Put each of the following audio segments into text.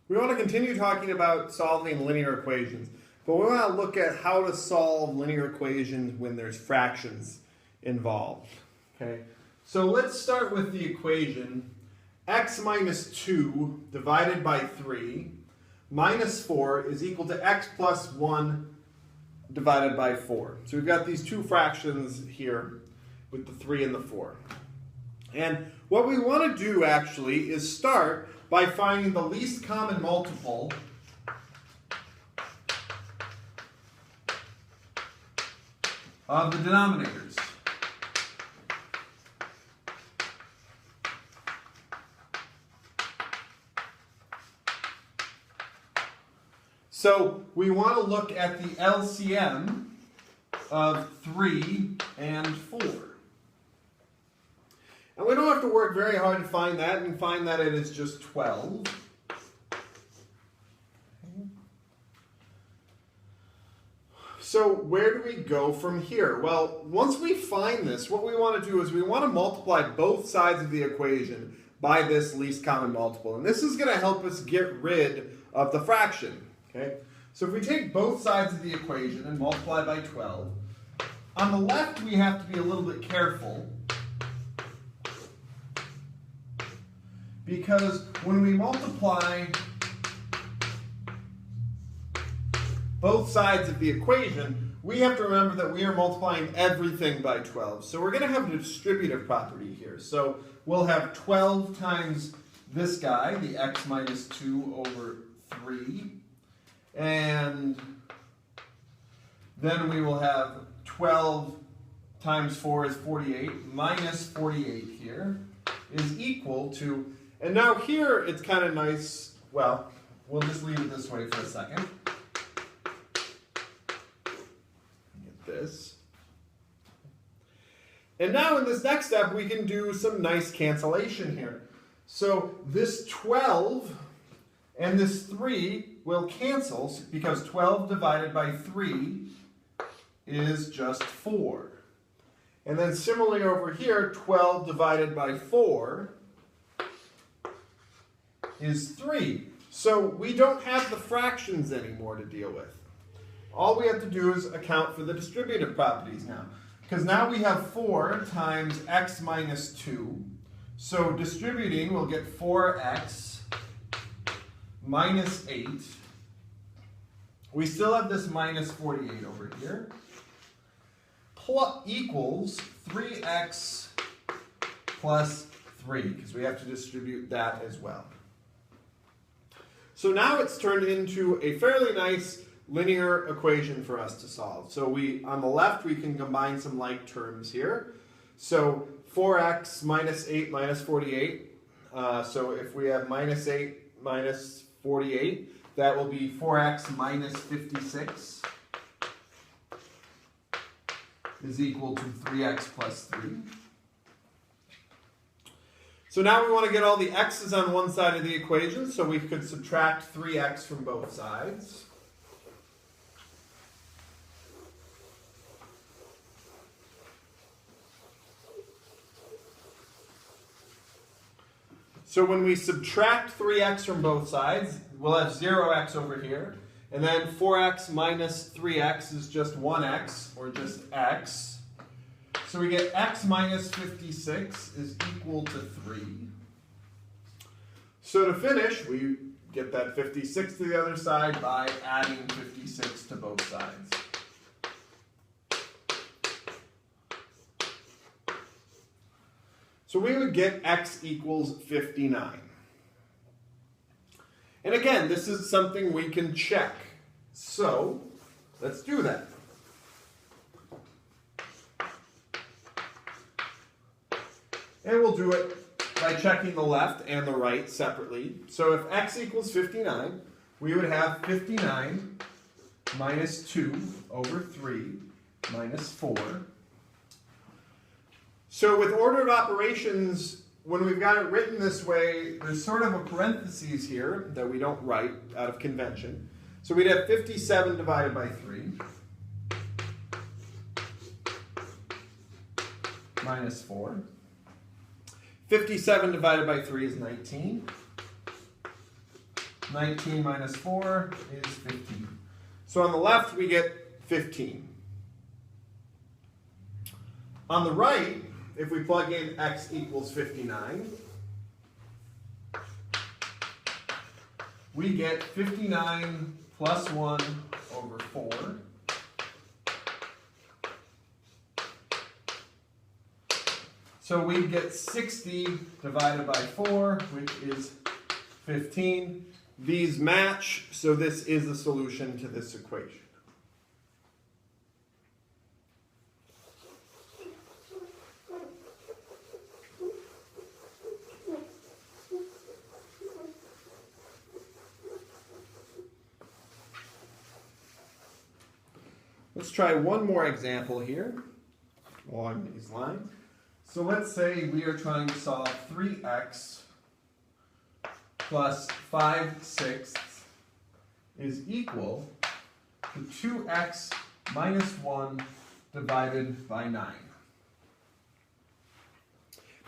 We want to continue talking about solving linear equations, but we want to look at how to solve linear equations when there's fractions involved. Okay, so let's start with the equation x minus 2 divided by 3 minus 4 is equal to x plus 1 divided by 4. So we've got these two fractions here with the 3 and the 4. And what we want to do actually is start by finding the least common multiple of the denominators. So we want to look at the LCM of 3 and 4. And we don't have to work very hard to find that, and find that it is just 12. So where do we go from here? Well, once we find this, what we want to do is we want to multiply both sides of the equation by this least common multiple. And this is going to help us get rid of the fraction. Okay? So if we take both sides of the equation and multiply by 12, on the left we have to be a little bit careful, because when we multiply both sides of the equation, we have to remember that we are multiplying everything by 12. So we're going to have a distributive property here. So we'll have 12 times this guy, the x minus 2 over 3. And then we will have 12 times 4 is 48, minus 48 here is equal to, and now here it's kind of nice, well, we'll just leave it this way for a second. Get this. And now in this next step we can do some nice cancellation here. So this 12 and this 3 will cancel, because 12 divided by 3 is just 4. And then similarly over here, 12 divided by 4 is 3. So we don't have the fractions anymore to deal with. All we have to do is account for the distributive properties now. Because now we have 4 times x minus 2. So distributing, we'll get 4x minus 8. We still have this minus 48 over here. Plus equals 3x plus 3, because we have to distribute that as well. So now it's turned into a fairly nice linear equation for us to solve. So on the left, we can combine some like terms here. So 4x minus 8 minus 48. So if we have minus 8 minus 48, that will be 4x minus 56 is equal to 3x plus 3. So now we want to get all the x's on one side of the equation, so we could subtract 3x from both sides. So when we subtract 3x from both sides, we'll have 0x over here. And then 4x minus 3x is just 1x, or just x. So we get x minus 56 is equal to 3. So to finish, we get that 56 to the other side by adding 56 to both sides. So we would get x equals 59. And again, this is something we can check. So let's do that. And we'll do it by checking the left and the right separately. So if x equals 59, we would have 59 minus 2 over 3 minus 4. So with ordered operations, when we've got it written this way, there's sort of a parentheses here that we don't write out of convention. So we'd have 57 divided by 3 minus 4. 57 divided by 3 is 19. 19 minus 4 is 15. So on the left, we get 15. On the right, if we plug in x equals 59, we get 59 plus 1 over 4. So we get 60 divided by 4, which is 15. These match, so this is the solution to this equation. Let's try one more example here along these lines. So let's say we are trying to solve 3x plus 5/6 is equal to 2x minus 1 divided by 9.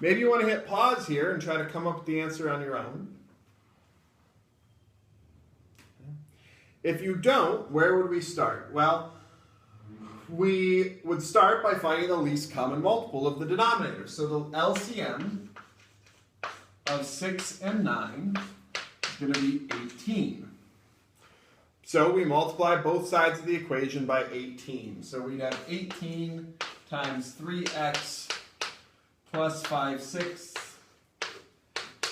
Maybe you want to hit pause here and try to come up with the answer on your own. If you don't, where would we start? Well, we would start by finding the least common multiple of the denominator. So the LCM of 6 and 9 is going to be 18. So we multiply both sides of the equation by 18. So we'd have 18 times 3x plus 5/6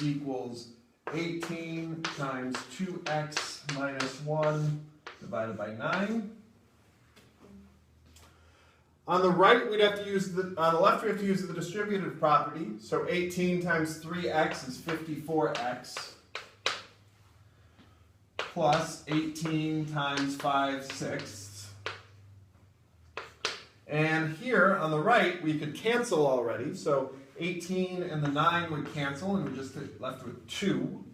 equals 18 times 2x minus 1 divided by 9. On the right, we'd have to use on the left, we have to use the distributive property. So 18 times 3x is 54x plus 18 times 5/6. And here on the right, we could cancel already. So 18 and the 9 would cancel, and we're just left with 2.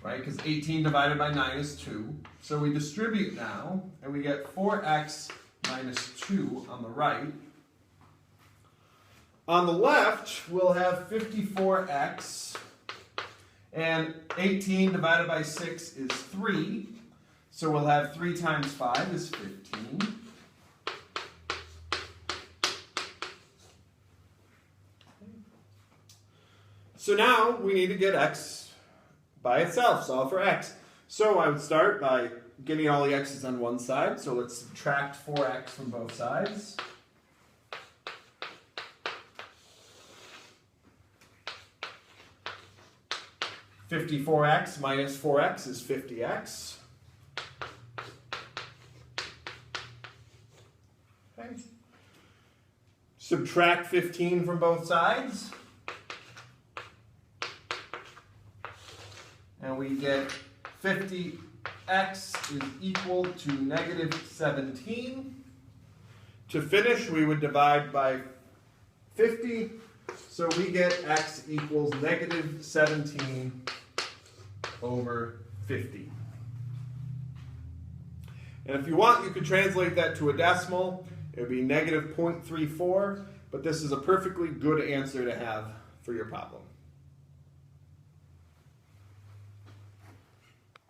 Right, because 18 divided by 9 is 2. So we distribute now, and we get 4x minus 2 on the right. On the left, we'll have 54x, and 18 divided by 6 is 3. So we'll have 3 times 5 is 15. So now we need to get x by itself, solve for x. So I would start by getting all the x's on one side. So let's subtract 4x from both sides. (54x minus 4x is 50x. Okay. Subtract 15 from both sides. And we get 50x is equal to negative 17. To finish, we would divide by 50. So we get x equals negative 17 over 50. And if you want, you could translate that to a decimal. It would be negative 0.34, but this is a perfectly good answer to have for your problem.